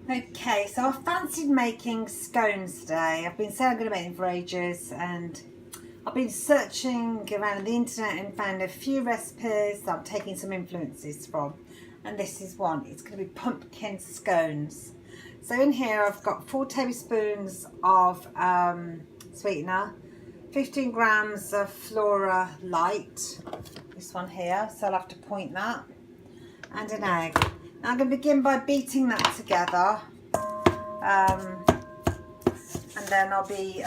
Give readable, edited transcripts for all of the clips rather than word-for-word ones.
Okay, so I fancied making scones today. I've been saying I'm going to make them for ages, and I've been searching around the internet and found a few recipes that I'm taking some influences from, and this is one. It's going to be pumpkin scones. So in here I've got 4 tablespoons of sweetener, 15 grams of Flora light, this one here, so I'll have to point that, and an egg. Now I'm going to begin by beating that together, and then I'll be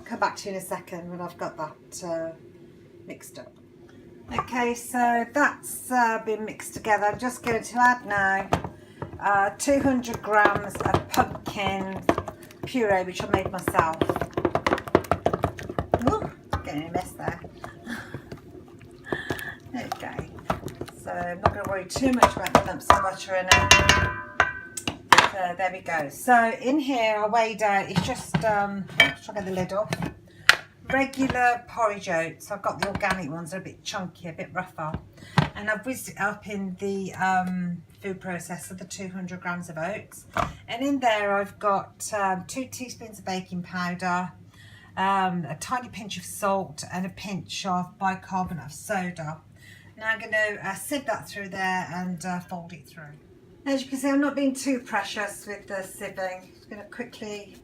come back to you in a second when I've got that mixed up. Okay, so that's been mixed together. I'm just going to add now 200 grams of pumpkin puree, which I made myself. Ooh, getting a mess there. Okay. So I'm not going to worry too much about the lumps of butter in it. So there we go. So in here I weighed out, it's just, try to get the lid off, regular porridge oats. I've got the organic ones, they're a bit chunky, a bit rougher. And I've whizzed it up in the food processor, the 200 grams of oats. And in there I've got 2 teaspoons of baking powder, a tiny pinch of salt, and a pinch of bicarbonate of soda. Now I'm going to sieve that through there and fold it through. As you can see, I'm not being too precious with the sieving. I'm going to quickly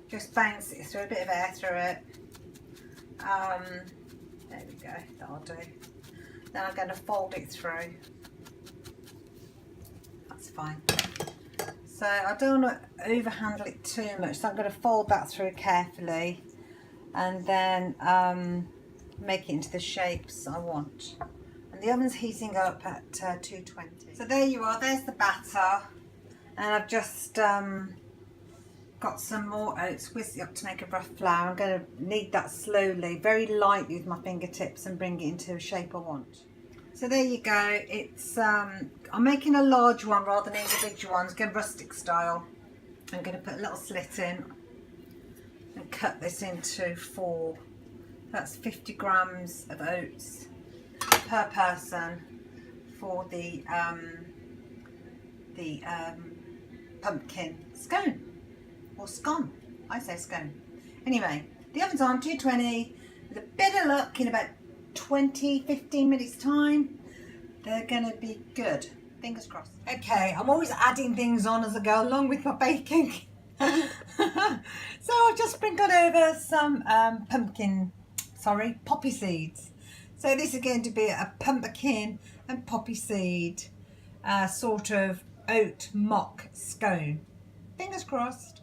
just bounce it through, a bit of air through it. There we go, that'll do. Then I'm going to fold it through. That's fine. So I don't want to overhandle it too much, so I'm going to fold that through carefully and then make it into the shapes I want. And the oven's heating up at 220. So there you are, there's the batter. And I've just got some more oats, whisked it up to make a rough flour. I'm going to knead that slowly, very lightly with my fingertips, and bring it into a shape I want. So there you go. It's I'm making a large one rather than individual ones, going rustic style. I'm going to put a little slit in and cut this into 4. That's 50 grams of oats per person for the pumpkin scone, or scone. I say scone. Anyway, the oven's on 220. With a bit of luck, in about 20-15 minutes time, they're gonna be good. Fingers crossed. Okay, I'm always adding things on as I go along with my baking. So I've just sprinkled over some poppy seeds. So this is going to be a pumpkin and poppy seed sort of oat mock scone. Fingers crossed.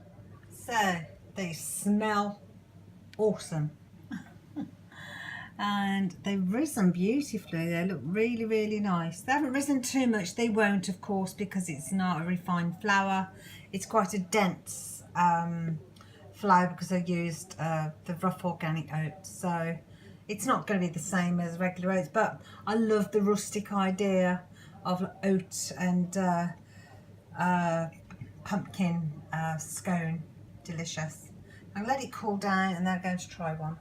So they smell awesome. And they've risen beautifully. They look really, really nice. They haven't risen too much. They won't, of course, because it's not a refined flour. It's quite a dense flour because I used the rough organic oats. So it's not going to be the same as regular oats, but I love the rustic idea of oat and pumpkin scone. Delicious. I'll let it cool down and then I'm going to try one.